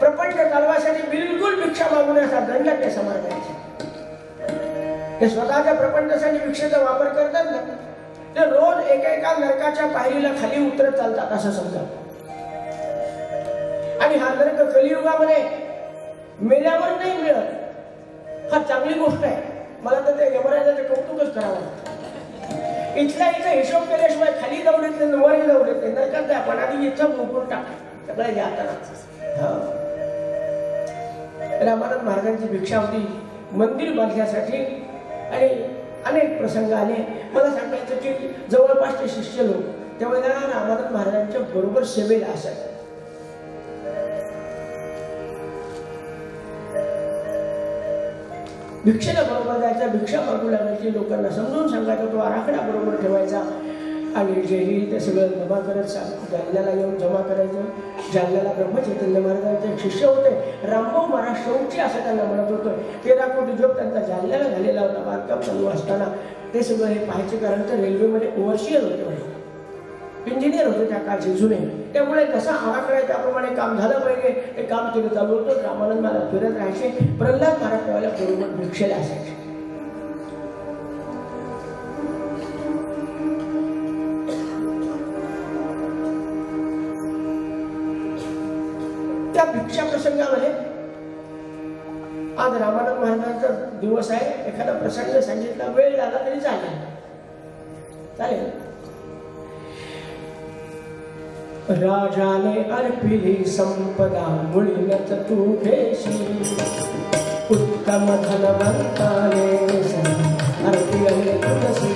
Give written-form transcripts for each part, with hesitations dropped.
प्रपंच चालवासाठी बिलकुल भिक्षा मागण्याचा दंड ते समर्थायचे. ते स्वतःच्या प्रपंचासाठी भिक्षेचा वापर करतात ना, ते रोज एकेका नरकाच्या पायरीला खाली उतरत चालतात असं समजा. आणि हा नरक कलियुगामध्ये मेल्यावर नाही मिळत, हा चांगली गोष्ट आहे. मला तर ते यमराजाचं कौतुकच करावं लागतं. इथल्या इथं हिशोब केल्याशिवाय खाली जाऊ देत नाही, वरही जाऊ देत नाही. नरकात द्या पण आधी इथं भोगून टाक सगळं जाताना. रामानंद महाराजांची भिक्षा होती मंदिर बांधण्यासाठी आणि अनेक प्रसंग आले. मला सांगायचं की जवळपासचे शिष्य लोक त्यावेळेला रामानंद महाराजांच्या बरोबर सेवेला असायचे. भिक्षेला बरोबर जायचा, भिक्षा मागू लागायची, लोकांना समजून सांगायचा, तो आराखडा बरोबर ठेवायचा आणि जे येईल ते सगळं जमा करत जालन्याला येऊन जमा करायचं. जालन्याला ब्रह्मचैतन्य महाराजांचे एक शिष्य होते, रामभाऊ महाराज शौची असं त्यांना म्हणत होतं. 13 कोटी जॉब त्यांचा जालन्याला झालेला होता बांधकाम चालू असताना. ते सगळं हे पाहायचे, कारण तर रेल्वेमध्ये ओव्हरसिअर होते, इंजिनियर होते त्या काळचे जुने. त्यामुळे जसा आराखडा आहे त्याप्रमाणे काम झालं पाहिजे, ते काम केलं चालू होतं. रामानंद महाराज फिरत राहायचे, प्रल्हाद महाराज त्यावेळेला बरोबर भिक्षेला असायचे. त्या भिक्षा प्रसंगामध्ये आज रामानंद महाराजांचा दिवस आहे. एखादा प्रसंग सांगितला, वेळ झाला तरी चालेल चालेल. राजाने अर्पिली संपदा मुळीनच तू घेशी, उत्तम धनवंताने अर्पिले तुलसी,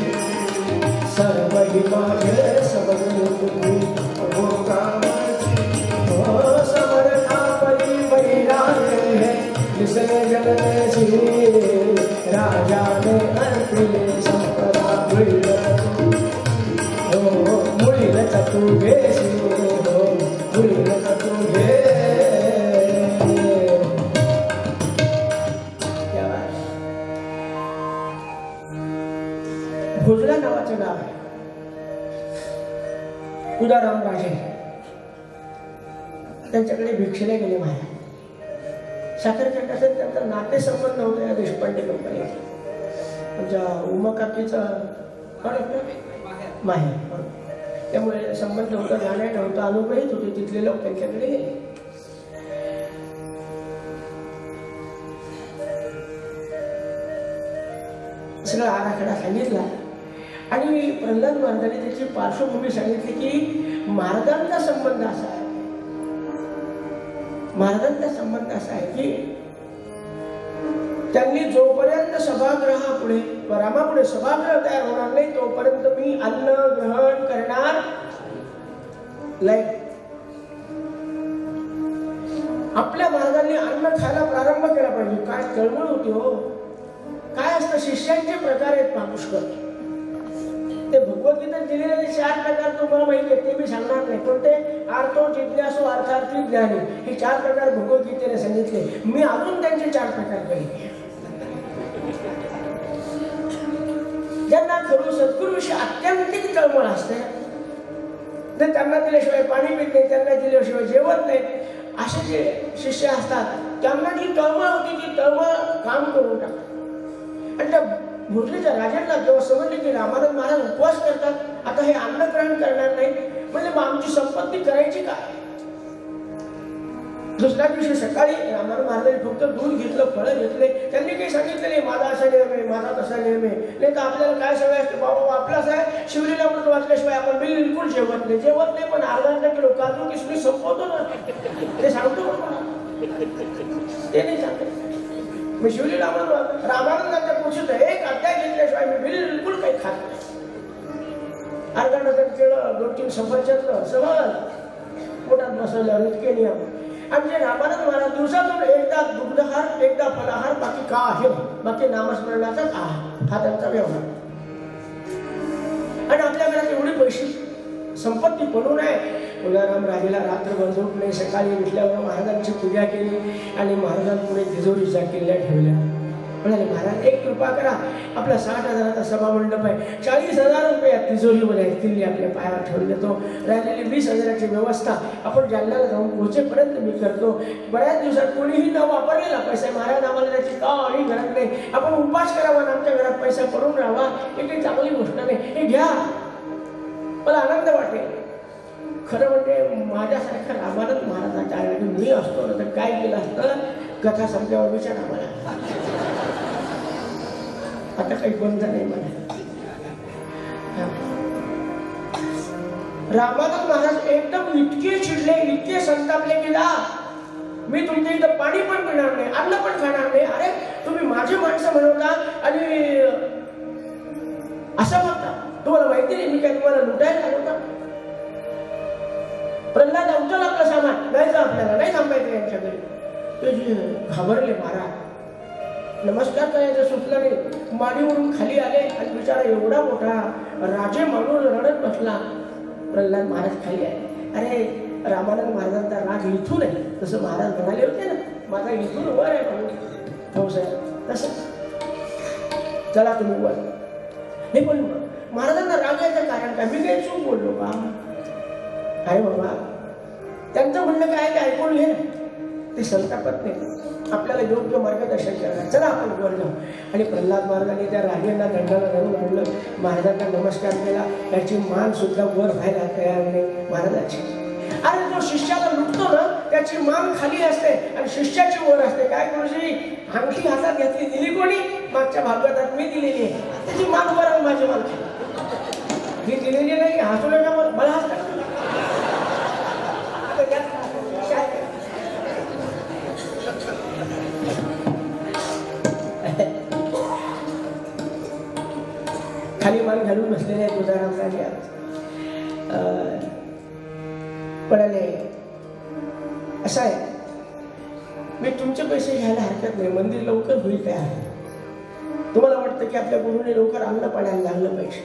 सर्व ही माझे सबल तुम्ही भोगावची. समर्था परी वैराग्य दिसले जगदेशी, राजाने अर्पिले संपदा मुळीनच तू घेशी. भोजला नावाचं गाव आहे, उदाराम राजे. त्यांच्याकडे भिक्षेला गेले महाराज. साखरच्या असेल त्यांचा नातेसंबंध होता या देशपांडे कंपनीचा. आमच्या उमाकाकीचा माहे, त्यामुळे संबंध होता, जाण्या नव्हता, अनुभवच होते. तिथले लोक त्यांच्याकडे गेले. सगळा आराखडा सांगितला आणि प्रल्हाद महाराजांनी त्याची पार्श्वभूमी सांगितली की महाराजांचा संबंध असा आहे, महाराजांचा संबंध असा आहे की त्यांनी जोपर्यंत सभागृहापुढे रामापुढे सभागृह तयार होणार नाही तोपर्यंत मी अन्न ग्रहण करणार नाही. आपल्या महाराजांनी अन्न खायला प्रारंभ केला पाहिजे. काय तळमळ होती हो. काय असतं, शिष्यांचे प्रकार आहेत पुष्कळ. ते भगवद्गीतेत दिलेले 4 प्रकार तुम्हाला माहिती आहेत, ते मी सांगणार नाही. पण ते आर्थो जिज्ञासू अर्थार्थी ज्ञानी हे 4 प्रकार भगवद्गीतेने सांगितले. मी अजून त्यांचे 4 प्रकार केले. ज्यांना खरं सद्गुरूविषयी अत्यंतिक तळमळ असते, ते त्यांना दिल्याशिवाय पाणी पित नाही, त्यांना दिल्याशिवाय जेवत नाही, असे जे शिष्य असतात त्यांना जी तळमळ होती ती तळमळ काम करून टाकतात. आणि त्या भोसलेच्या राजांना जेव्हा समजले की रामानंद महाराज उपवास करतात, आता हे अन्न ग्रहण करणार नाही, म्हणजे मग आमची संपत्ती करायची काय. दुसऱ्या दिवशी सकाळी रामानंद महाराजांनी फक्त दूध घेतलं, फळं घेतले. त्यांनी काही सांगितलं नाही माझा असा नियम आहे, माझा तसा नियम आहे. नाही तर आपल्याला काय सवय असते, बाबा आपलाच आहे शिवलीला अमृत वाचल्याशिवाय आपण बिलकुल जेवत नाही. पण अर्धा किलो काजू किसमिस संपवतो ना, ते सांगतो ते नाही सांगते. मी शिवलीला अमृत रामानंदांच्या पुरुषाचा एक अध्याय घेतल्याशिवाय मी बिलकुल काही खात नाही. अर्धा डझन केळं, 2-3 सफरचंद सगळं पोटात बसवल्यावर इतके नियम. आमचे रामानंद महाराज दिवसातून एकदा दुग्धहार, एकदा फलाहार, बाकी का आहे, बाकी नामस्मरणाचाच आहार, हा त्यांचा व्यवहार. आणि आपल्या घरात एवढी पैशी संपत्ती पडून आहे. तुलाराम राजेला रात्रभर झोप नाही. सकाळी उठल्यावर महाराजांची पूजा केली आणि महाराजांपुढे तिजोरीच्या किल्ल्या ठेवल्या. म्हणाले महाराज एक कृपा करा, आपला 60,000चा सभा मंडप आहे, 40,000 रुपये या तिजोरीमध्ये आहेत, किल्ली आपल्या पायावर ठेवून देतो, राहिलेली 20,000ची व्यवस्था आपण जालन्याला जाऊन पोहोचेपर्यंत मी करतो. बऱ्याच दिवसात कोणीही न वापरलेला पैसा महाराज, आम्हाला त्याची काही गरज नाही, आपण उपास करावा आणि आमच्या घरात पैसा पडून राहावा, ही काही चांगली गोष्ट नाही, हे घ्या, मला आनंद वाटेल. खरं म्हणजे माझ्यासारखा रामानंद महाराजांच्या ऐवजी मी असतो ना तर काय केलं असतं, कथा संपल्यावर विचार आम्हाला. आता काही बंद नाही मला. रामानंद महाराज एकदम इतके चिडले, इतके संतापले की जा, मी तुमच्या इथं पाणी पण पिणार नाही, अन्न पण खाणार नाही. अरे तुम्ही माझी माणसं म्हणवता आणि असं म्हणता, तुम्हाला माहिती नाही मी काय तुम्हाला लुटायला आलो का? प्रल्हाद उचल आपलं सामान, जायचं आपल्याला, नाही थांबायचं यांच्या घरी. ते घाबरले महाराज, नमस्कार करायचं सुचलं नाही, माडीवरून खाली आले आणि बिचारा एवढा मोठा राजे माणूस रडत बसला. प्रल्हाद महाराज खाली आले. अरे रामानंद महाराजांचा राग इथून आहे, तसं महाराज म्हणाले होते ना, माझा इथून वर आहे म्हणून, हो साहेब तसं चला तुम्ही वर. हे पण महाराजांना राग यायचं कारण काय, मी काही चूक बोललो का? अरे बाबा त्यांचं म्हणणं काय ते ऐकून घे, ते संतापत नाही, आपल्याला योग्य मार्गदर्शन करणार. चला आपण वर जाऊ. आणि प्रल्हाद महाराजांनी त्या राजेंना दंडाला धरून आणलं, महाराजांना नमस्कार केला, त्याची मान सुद्धा वर व्हायला तयार नाही महाराजाची. अरे जो शिष्याला लुटतो ना त्याची मान खाली असते आणि शिष्याची वर असते. काय गुरुजी, अंगठी हातात घेतली, दिली कोणी? मागच्या भागवतात मी दिलेली आहे, त्याची मान वर आणि माझी मान खाली. ही दिलेली नाही, हसू नका मला हसतात. खाली मान घालून बसलेले आहेत तुकाराम राजे. पडाले असं आहे, मी तुमचे पैसे घ्यायला हरकत नाही, मंदिर लवकर होईल काय आहे. तुम्हाला वाटतं की आपल्या गुरुने लवकर अन्न पाण्याला लागलं पाहिजे,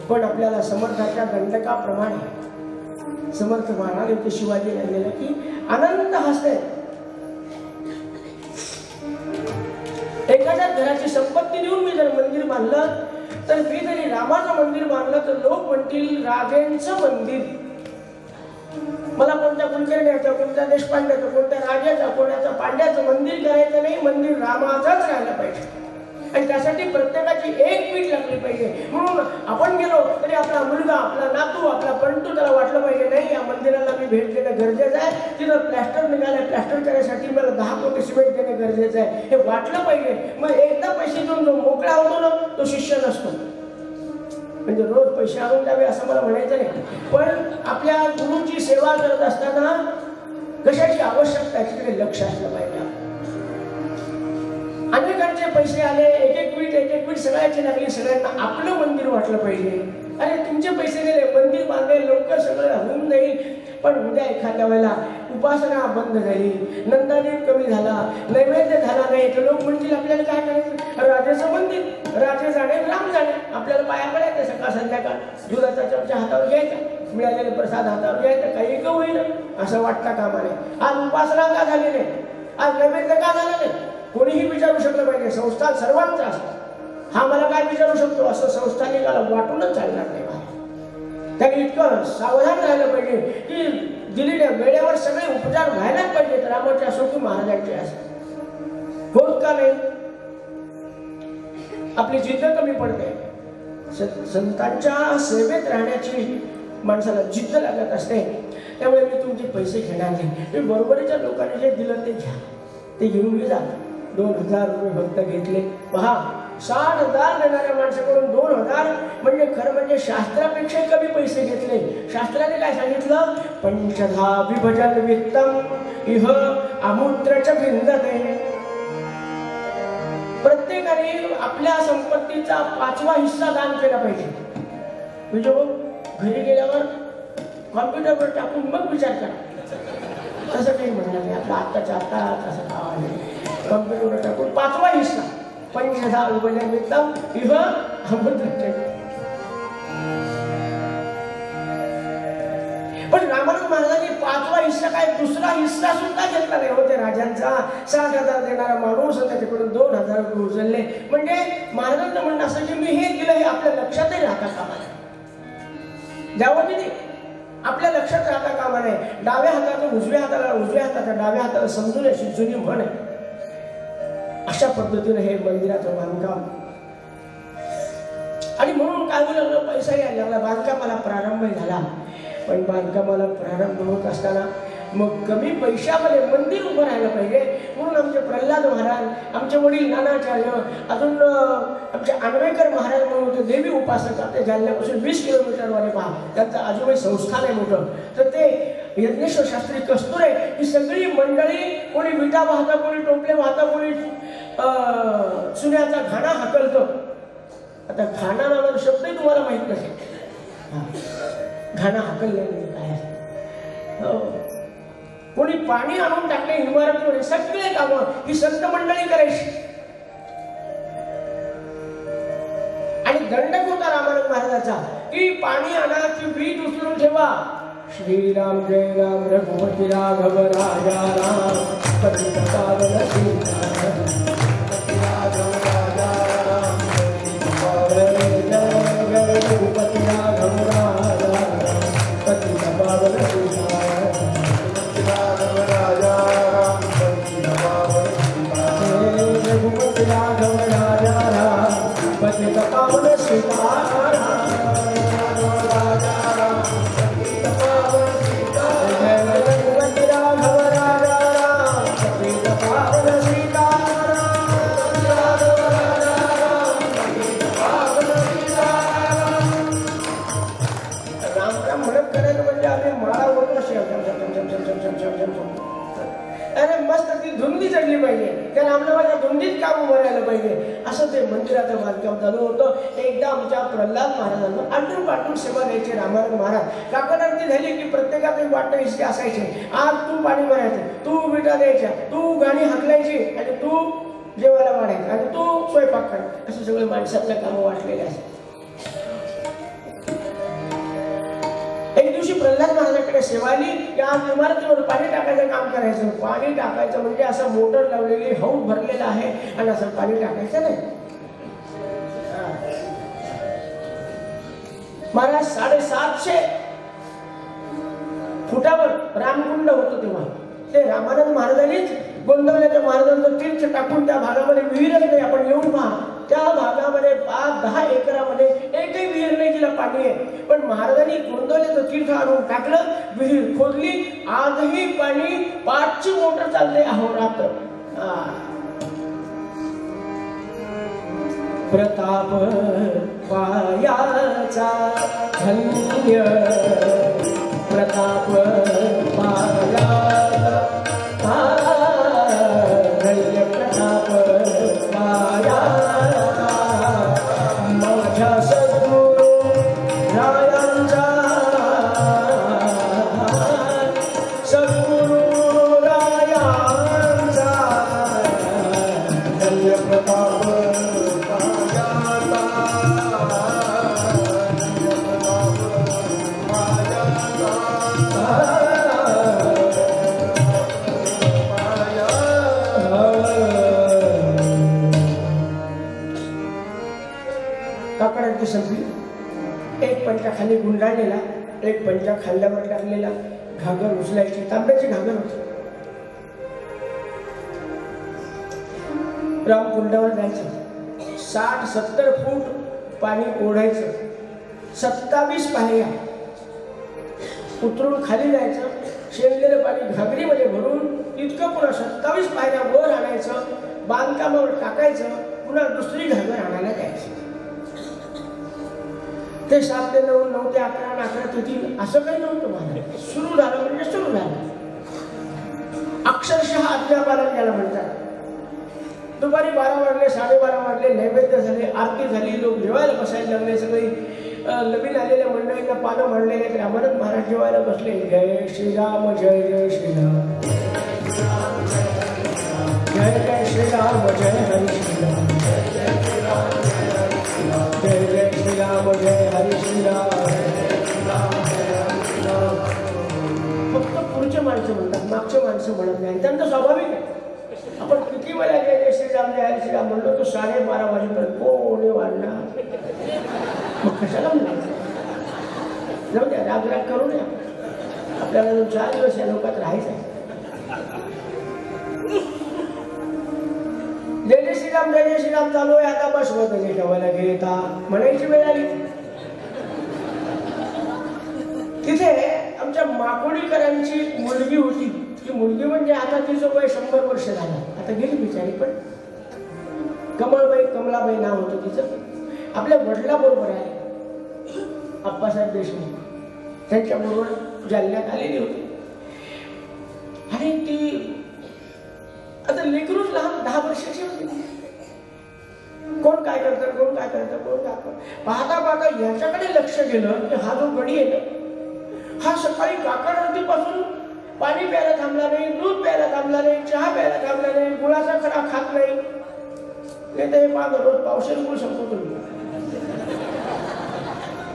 पण आपल्याला समर्थाच्या दंडकाप्रमाणे समर्थ म्हणाले होते शिवाजी लागलेलं की अनंत हस्ते एखाद्या घराची संपत्ती देऊन मी जर मंदिर बांधलं, तर मी जरी रामाचं मंदिर बांधलं तर लोक म्हणतील राजेंचं मंदिर. मला कोणत्या कुलकर्ण्याचं, कोणत्या देशपांड्याचं, कोणत्या राजाचं, कोणाचं पांड्याचं मंदिर करायचं नाही, मंदिर रामाचंच राहायला पाहिजे. आणि त्यासाठी प्रत्येकाची एक पीठ लागली पाहिजे. म्हणून आपण गेलो तरी आपला मुलगा, आपला नातू, आपला पंटू त्याला वाटलं पाहिजे नाही या मंदिराला मी भेट देणं गरजेचं आहे, तिथं प्लॅस्टर निघालं, प्लॅस्टर करायसाठी मला 10 कोटी सिमेंट देणं गरजेचं आहे, हे वाटलं पाहिजे. मग एकदा पैसे देऊन जो मोकळा होतो ना तो शिष्य नसतो. म्हणजे रोज पैसे आणून द्यावे असं मला म्हणायचं नाही, पण आपल्या गुरुची सेवा करत असताना कशाची आवश्यकता आहे तिकडे लक्ष असलं पाहिजे. अनेकांचे पैसे आले, एक एक वीट सगळ्याची लागली, सगळ्यांना आपलं मंदिर वाटलं पाहिजे. अरे तुमचे पैसे गेले, मंदिर बांधले, लवकर सगळं होऊन जाईल, पण उद्या एखाद्या वेळेला उपासना बंद झाली, नंदादीप कमी झाला, नैवेद्य झाला नाही, तर लोक म्हणतील आपल्याला काय करायचं, राजाचं मंदिर, राजे जाणे राम जाणे, आपल्याला पाया पडायचं सकाळ संध्याकाळ, दुधाचा चमचा हातावर घ्यायचा, मिळालेले प्रसाद हातावर घ्यायचा, काही का होईल असं वाटतं कामा नये. आज उपासना का झाली नाही, आज नैवेद्य का झालं नाही, कोणीही विचारू शकलं पाहिजे. संस्थान सर्वांचा असतो, हा मला काय विचारू शकतो असं संस्थानिकाला वाटूनच चालणार नाही. त्यांनी इतकं सावधान राहिलं पाहिजे की दिलेल्या वेळेवर सगळे उपचार व्हायलाच पाहिजेत, रामाचे असो की महाराजांचे असो. होत का नाही, आपली जिद्द कमी पडते. संतांच्या सेवेत राहण्याची माणसाला जिद्द लागत असते. त्यामुळे मी तुमचे पैसे घेणार नाही, मी बरोबरीच्या लोकांनी जे दिलं ते घ्या, ते घेऊन मी जा. 2,000 रुपये फक्त घेतले. पहा, 60,000 देणाऱ्या माणसाकडून 2,000 म्हणजे खरं म्हणजे शास्त्रापेक्षा कमी पैसे घेतले. शास्त्राने काय सांगितलं, पंचधा विभजन वित्तम इह अमूत्रच भिंदते. प्रत्येकाने आपल्या संपत्तीचा 5वा हिस्सा दान केला पाहिजे. म्हणजे घरी गेल्यावर कॉम्प्युटरवर टाकून मग विचार करा, तसं काही म्हणणार नाही. आपलं आत्ताच्या आत्ता तसं खावा नाही, कॉम्प्युटरवर टाकून 5वा हिस्सा पंचधा विभजन वित्तम इह अमूत्रच. पण रामानंद महाराजांनी 5वा हिस्सा काय दुसरा हिस्सा सुद्धा घेतला नाही होते राजांचा. 60,000 देणारा माणूस त्याच्याकडून 2,000 रुपये उचलले. म्हणजे महाराजांचं म्हणणं असं की मी हे दिलं हे आपल्या लक्षातही राहता कामा नये. द्यावं की नाही आपल्या लक्षात राहता कामा नये. डाव्या हाताचं उजव्या हाताला, उजव्या हाताच्या डाव्या हाताला समजून अशी जुनी म्हण आहे. अशा पद्धतीने हे मंदिराचं बांधकाम. आणि म्हणून काय बोललं पैसा यायला लागला, बांधकामाला प्रारंभ झाला. पण बांधकामाला प्रारंभ होत असताना मग कमी पैशामध्ये मंदिर उभं राहायला पाहिजे. म्हणून आमचे प्रल्हाद महाराज, आमचे वडील नानाचार्य, अजून आमचे आंबेडकर महाराज म्हणून होते देवी उपासक, ते जालन्यापासून 20 किलोमीटरवर पहा, त्यांचं आजूबाई संस्थान आहे मोठं. तर ते यज्ञेश्वर शास्त्री कस्तुरे ही सगळी मंडळी, कोणी विटा वाहता, कोणी टोपले वाहता, कोणी चुन्याचा घाणा हाकलतं. आता घाणा नावाचा शब्दही तुम्हाला माहित नसेल. घाणा हाकलणे म्हणजे काय? कोणी पाणी आणून टाकले इमारतीवर, सगळे कामं ही संत मंडळी करायची. आणि दंडक होता रामानंद महाराजाचा की पाणी आणा की वीट उचलून ठेवा. श्रीराम जय राम रघुपती राघव राजा राम पतित पावन सीताराम राघव राजा राम रघुपती राघव राजा राम पतित पावन सीताराम राघव राजा राम पतित पावन सीताराम रघुपती राघव राजा राम पतित पावन सीताराम अरे मस्त ती धुंदी चढली पाहिजे, त्या रामनामाच्या धुंदीत काम उभं राहायला पाहिजे. असं ते मंदिराचं बांधकाम चालू होतं. एकदा आमच्या प्रल्हाद महाराजांना आटून पाटून सेवा द्यायची रामानंद महाराज. काकड झाली की प्रत्येकात एक वाटतं हिस्से असायचे. आज तू पाणी भरायचं, तू विटा द्यायच्या, तू गाणी हाकलायची, आणि तू जेवायला वाढायचं, आणि तू स्वयंपाक करायचं. असं सगळे माणसातल्या कामं वाटलेले असतात. एक दिवशी प्रल्हाद महाराजांकडे सेवा आली की आज इमारतीवर पाणी टाकायचं काम करायचं. पाणी टाकायचं म्हणजे असं मोटर लावलेली हौद भरलेला आहे आणि असं पाणी टाकायचं नाही. महाराज 750 फुटावर रामकुंड होतं तेव्हा. ते रामानंद महाराजांनीच गोंदवल्याच्या महाराजांचं तीर्थ टाकून त्या भागामध्ये विहीरच नाही. आपण येऊन पहा, त्या भागामध्ये 5-10 एकरामध्ये एकही विहीर नाही जिला पाणी आहे. पण महाराजांनी गोंदवल्याचं तीर्थ आणून टाकलं, विहीर खोदली, आजही पाणी 5ची मोटर चालते अहोरात्र. प्रताप पायाचा धन्य, प्रताप पायाचा धन्य, प्रताप पायाचा माझ्या सद्गुरू रायांचा, सद्गुरू रायांचा धन्य प्रताप काकडांची संपली. एक पंचा खाली गुंडाळलेला, एक पंचा खांद्यावर टाकलेला, घागर उचलायची, तांब्याची घागर होती. रामकुंडावर जायचं, 60-70 फूट पाणी ओढायचं, 27 पायऱ्या उतरून खाली जायचं, शेंदलेलं पाणी घागरीमध्ये भरून इतकं पुन्हा 27 पायऱ्या वर आणायचं, बांधकामावर टाकायचं, पुन्हा दुसरी घागर आणायला जायचं. ते 7 ते 9, 9 ते 11, 11 ते 3 असं काही नव्हतं. मला सुरू झालं म्हणजे सुरू झालं. अक्षरशः आज्ञापालन याला म्हणतात. दुपारी 12 वाजले, 12:30 वाजले, नैवेद्य झाले, आरती झाली, लोक जेवायला बसायला लागले. सगळी नवीन आलेल्या मंडळींना पानं मांडलेले. रामानंद महाराज जेवायला बसले. जय श्रीराम, जय जय श्रीराम, जय जय श्रीराम, जय हरी श्रीराम, जय जय श्रीराम, जय हरी श्रीराम. फक्त पुढच्या मागचे माणसं म्हणत नाही, त्यांचं स्वाभाविक आहे. आपण किती वेळा जय श्रीराम जय श्रीराम म्हणलो तो 12:30 वाजेपर्यंत कोणी वाढणार, मग कशाला म्हणायचं. जाऊ द्या, राग करू नये. आपल्याला 4 दिवस या लोकात राहायचं आहे. जय श्रीराम चालू आहे, आता बस होत ठेवायला घेता म्हणायची वेळ आली. तिथे आमच्या माकोडीकरांची मुलगी होती. ती मुलगी म्हणजे आता तिचं वय 100 वर्ष झालं, आता गेली बिचारी. पण कमलाबाई नाव होतं तिचं. आपल्या वडिलाबरोबर आहे आप्पासाहेब देशमुख, त्यांच्याबरोबर जालन्यात आलेली होती. आणि ती आता लेकरूच लहान 10 वर्षाची होती. कोण काय करतं पाहता याच्याकडे लक्ष गेलं की हा जो गडी आहे ना, हा सकाळी काकडीपासून पाणी प्यायला थांबला नाही, दूध प्यायला थांबला नाही, चहा प्यायला थांबला नाही, गुळाचा खडा खात नाही. तर हे पाहतो रोज पावशेर गुळ संपवतो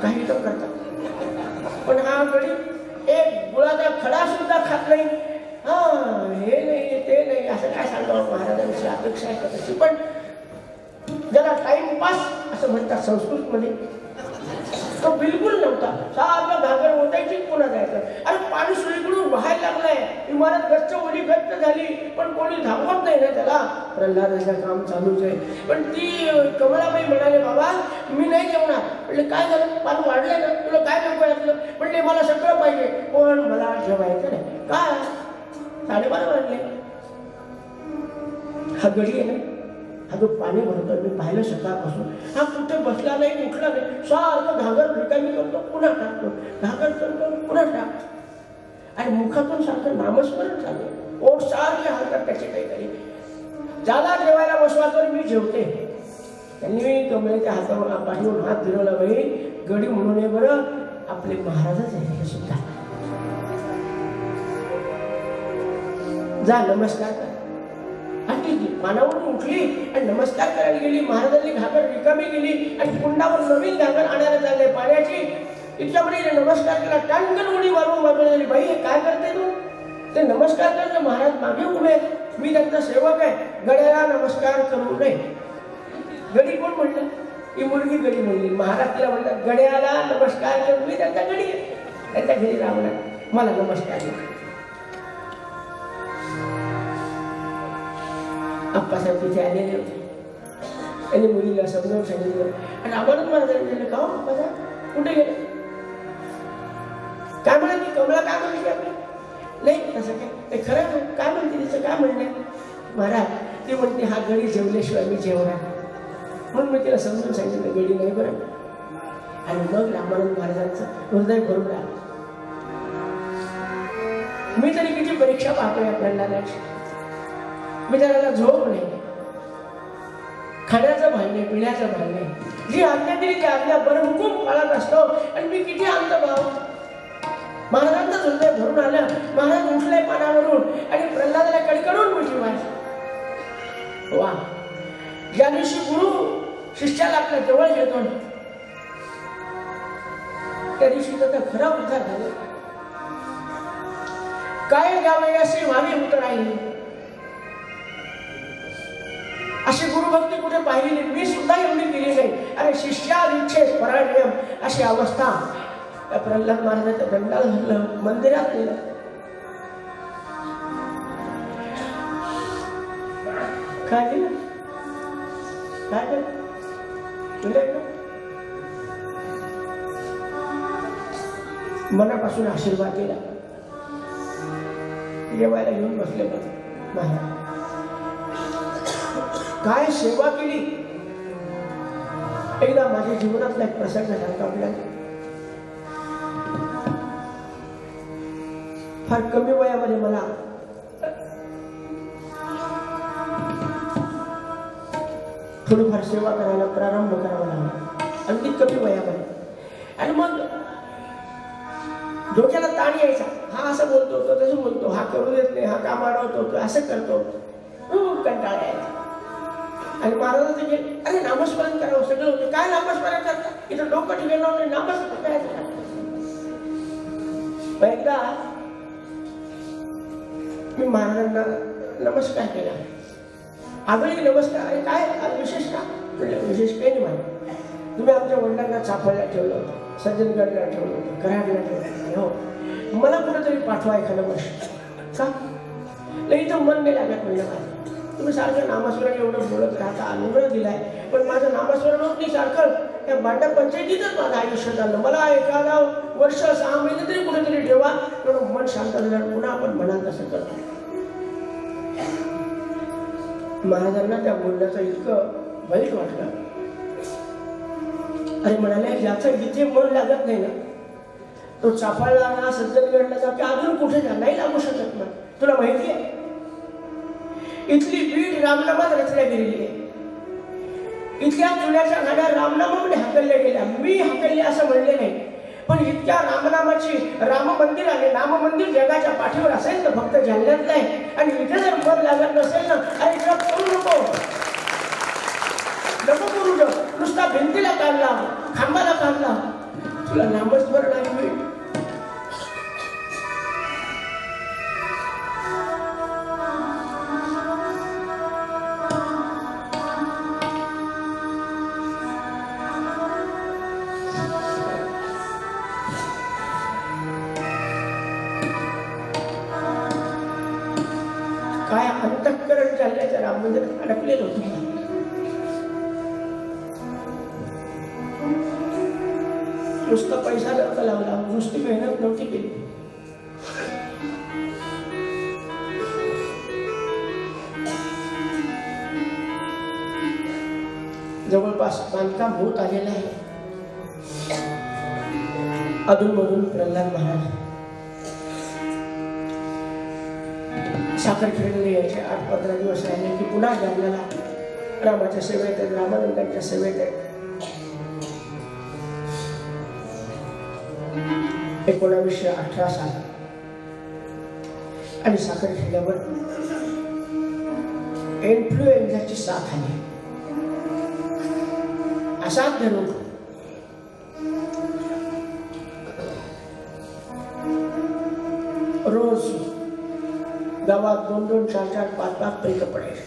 काही तर करतात. पण हा गडी एक गुळाचा खडा सुद्धा खात नाही. हे नाही ते नाही असं काय सांगावं महाराजांची अपेक्षा आहे तशी. पण ज्याला टाइमपास असं म्हणतात संस्कृत मध्ये, तो बिलकुल नव्हता. सारखं घागर ओटायची पुन्हा जायचं. अरे पाणी सुळीकडून व्हायला लागलाय, इमारत गच्च ओली गच्च झाली, पण कोणी थांबवत नाही ना त्याला. प्रल्हादाचं काम चालूच आहे. पण ती कमलाबाई म्हणाले, बाबा मी नाही जेवणार. म्हणले काय झालं, पाणी वाढलंय ना, तुला काय नको यातलं. म्हणले मला सगळं पाहिजे पण मला जेवायचं नाही. काय 12:30 वाजले. हा गडी आहे ना, हा जो पाणी भरतो मी पाहिलं सकाळपासून, हा कुठे बसला नाही, उठला नाही. सारखं घागर रिकामी करतो, पुन्हा टाकतो, घागर करतो, पुन्हा टाकतो. आणि मुखातून सारखं नामस्मरण चालू, ओठ सारखे हालतात त्याचे काहीतरी. ज्याला जेवायला बसवा तर मी जेवते. त्यांनी कमळेच्या हातावर पाठीवरून हात फिरवला, बाई गडी म्हणून आहे बरं, आपले महाराजच आहे हे सुद्धा. जा नमस्कार कर. आणि ती पानावरून उठली आणि नमस्कार करायला गेली. महाराजांनी घागर रिकामी गेली आणि कुंडावर नवीन घागर आणायला चालले पाण्याची. इतक्यामध्ये नमस्कार केला, टांगण उडी मारून बाजूला झाली. बाई हे काय करते तू. ते नमस्कार करते, महाराज मागे उभे, मी त्यांचा सेवक आहे, गड्याला नमस्कार करू नये. गडी कोण म्हणलं, ही मुलगी गडी म्हणली. महाराज तिला म्हणतात गड्याला नमस्कार करू, मी त्यांचा गडी आहे, त्यांच्या घरी राहणार, मला नमस्कार केला. आप्पासाहेब तिथे आलेले होते. त्यांनी मुलीला समजावून सांगितलं. आणि आम्हाला महाराजांनी दिलं, का हो आप्पासाहेब कुठे गेले, काय म्हणाली कमला, काय म्हणते आपली. नाही तसं काय खरं काय म्हणते, तिचं काय म्हणणं. महाराज ती म्हणते हा गडी जेवल्याशिवाय मी जेवणार. म्हणून मी तिला समजून सांगितलं गडी नाही बरं. आणि मग रामानंद महाराजांचं हृदय भरून राहिलं. मी तरी किती परीक्षा पाहतोय आपल्याला. मी त्याला झोप नाही, खाण्याचं भान नाही, पिण्याचं भान नाही. जी आज्ञा दिली ती आज्ञा बरहुकूम पाळत असतो. आणि मी किती अंतभाव. महाराजांचं हृदय भरून आलं. महाराज उठले पानावरून आणि प्रल्हादाला कडकडून मिठी मारली. वा, ज्या दिवशी गुरु शिष्याला आपल्या जवळ घेतो त्या दिवशी त्याचा खरा उद्धार झाला. काय गावे असे व्हावे होत राहिले. अशी गुरुभक्ती कुठे पाहिली नाही, मी सुद्धा एवढी केली नाही. अरे शिष्यादीक्षेत परायण अशी अवस्था. प्रल्हाद महाराजांच्या दंडाला घातलं, मंदिरात नेलं. काय केलं, काय केलं, मनापासून आशीर्वाद दिला. जेवायला घेऊन बसले महाराज. काय सेवा केली. एकदा माझ्या जीवनातला एक प्रसंग झाला आपल्याला. फार कमी वयामध्ये मला थोडीफार सेवा करायला प्रारंभ करावा लागला, अगदी कमी वयामध्ये. आणि मग डोक्याला ताण यायचा. हा असं बोलतो, तो तसं बोलतो, हा करू देत नाही, हा काम अडवतो, तो असं करतो, कंटाळा यायचा. आणि महाराजांचं गेले, अरे नामस्मरण करावं सगळं होतं. काय नामस्मरण करता, इथं डोकं ठिकाणं नाही, नामस्मरण करायचं. एकदा मी महाराजांना नमस्कार केला. आगळी नमस्कार. अरे काय आज विशेष का? म्हटलं विशेष काही नाही मला. तुम्ही आमच्या वडिलांना चाफळला ठेवलं होतं, सज्जनगडला ठेवलं होतं, कराडला ठेवलं होतं. हो, मला कुठेतरी पाठवा एखादं वर्ष. का नाही? इथं मन नाही लागत म्हणलं माझं. तुम्ही सारखं नामस्मरण एवढं बोलत राहता, अनुग्रह दिलाय, पण माझं नामस्मरण होत नाही सारखं. त्या भांडा पंचायतीतच माझं आयुष्य झालं. मला एखादा वर्ष 6 महिने तरी कुठेतरी ठेवा, थोडं मन शांत झालं, पुन्हा आपण म्हणाल तसं करतो. महाराजांना त्या बोलण्याचं इतकं वाईट वाटलं. अरे म्हणाले, ज्याचं इथे मन लागत नाही ना, तो चाफळला ना, सज्जनगडला जा, की अजून कुठे जा, नाही लागू शकत ना. तुला माहिती आहे, इथली बीड रामनामात रचल्या गेलेली आहे. इथल्या चुन्याच्या गाड्या रामनामामध्ये हाकलल्या गेल्या. मी हाकलले असं म्हणले नाही, पण इतक्या रामनामाची राम मंदिर आणि नाम मंदिर जगाच्या पाठीवर असेल तर फक्त जालन्यातलं आहे. आणि इथे जर मन लागत नसेल ना, अरे जप करू नको, नको करू. जप नुसता भिंतीला काढला, खांबाला काढला, तुला नामस्मरण आणि मी काय अंतःकरण चालल्याच्या राम मंदिरात अडकलेलं होतं. नुसता पैसा नव्हता लावला, नुसती मेहनत नव्हती केली. जवळपास बांधकाम होत आलेलं आहे. अधूनमधून प्रल्हाद महाराज साखर खेळले यायचे. 8-15 दिवस राहिले की पुन्हा जालन्याला रामाच्या सेवेत आहेत, रामानंदांच्या सेवेत आहेत. 1918 साल आणि साखर खेळल्यावर इन्फ्लुएन्झाची साथ आली. असाध्य रोग. रोज गावात 2-2, 4-4, 5-5 पैक पडायचे.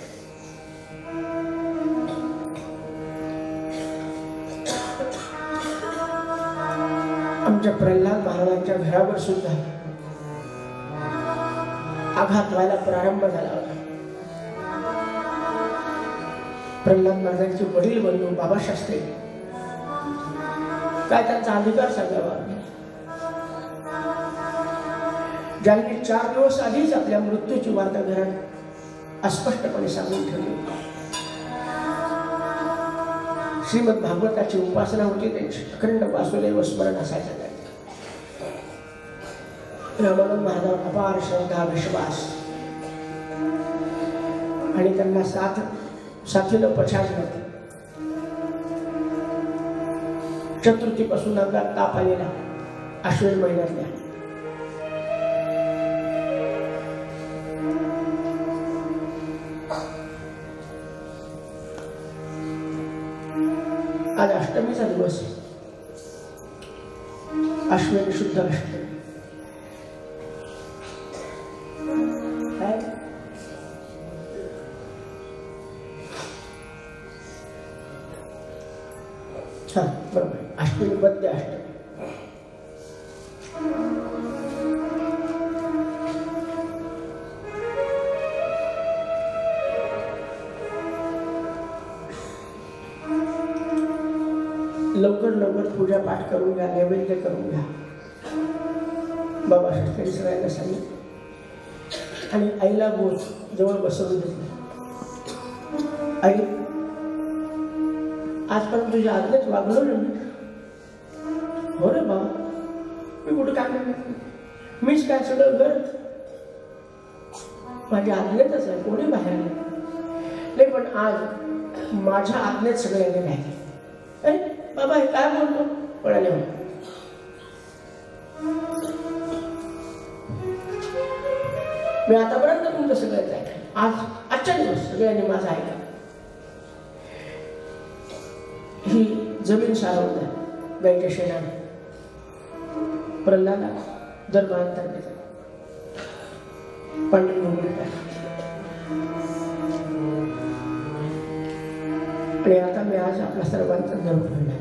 आमच्या प्रल्हाद महाराजांच्या घरावर सुद्धा आघात व्हायला प्रारंभ झाला होता. प्रल्हाद महाराजांचे वडील बंधू बाबा शास्त्री, काय त्यांचा अधिकार सांगावा, ज्यांनी 4 दिवस आधीच आपल्या मृत्यूची वार्ता घरात अस्पष्टपणे सांगून ठेवली. श्रीमद भागवताची उपासना होती त्यांची. अखंड वासुदेव स्मरण असायचं. रामानंद महाराज अपार श्रद्धा, विश्वास आणि त्यांना साथीनं पछाडलं. चतुर्थीपासून अंगात ताप आलेला, आश्विन महिन्यातल्या. आज अष्टमीचा दिवस आहे. अश्विनी शुद्ध अष्टमी. हा बरोबर, अष्टमी बद्ध अष्टमी. लवकर पूजा पाठ करून घ्या, नैवेद्य करून घ्या. बाबा शास्त्री सगळ्यांना सांगितलं आणि आईला बोच जवळ बसवून दिली. आई, आजपर्यंत तुझ्या आज्ञेच वागलो ना. हो रे बाबा, मी कुठं काय नाही, मीच काय सगळं घर माझ्या आज्ञेतच आहे, कोणी बाहेर नाही. पण आज माझ्या आज्ञेत सगळ्यांनी राहिले. अरे बाबा हे काय बोलतो म्हणाले. मी आतापर्यंत तुमचं सगळ्यांचं ऐकलं, आजच्या दिवस सगळ्यांनी माझं ऐकलं. ही जमीन सारवून द्या गाईच्या शेणाने. प्रल्हादा दरबारात पांडुरंग आणि आता मी आज आपल्या सर्वांचा जरूर म्हणणार.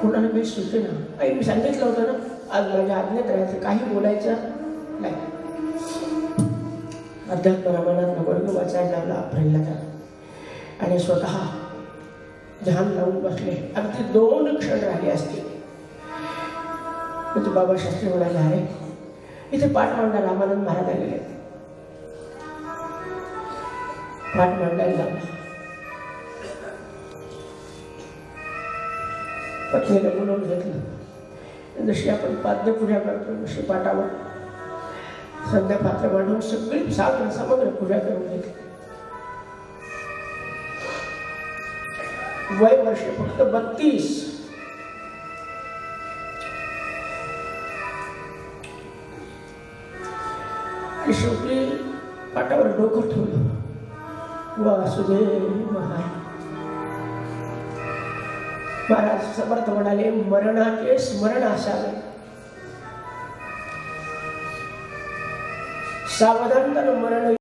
कोणाला काही सुचेना. आई मी सांगितलं होतं ना, आज माझ्या आज्ञेत राहायचं, काही बोलायचं नाही. अध्यात्म रामायणात वर्ग वाचायला लावला प्रल्हादाला आणि स्वतः ध्यान लावून बसले. अगदी 2 क्षण राहिले असते म्हणजे बाबा शास्त्री म्हणाले, अरे इथे पाठ मांडला रामानंद महाराज आलेले. पाठ मांडायला लावला. पत्नीला बोलवून घेतलं. जशी आपण पाद्यपूजा करतो तशी पाठावर संध्या पात्र मांडून सगळी समग्र पूजा करून घेतली. वय वर्ष फक्त 32. आणि शेवटी पाटावर डोकं ठेवलं. वासुदेव महाराज समर्थ म्हणाले, मरणाचे स्मरण असावे. सावधानतानं मरण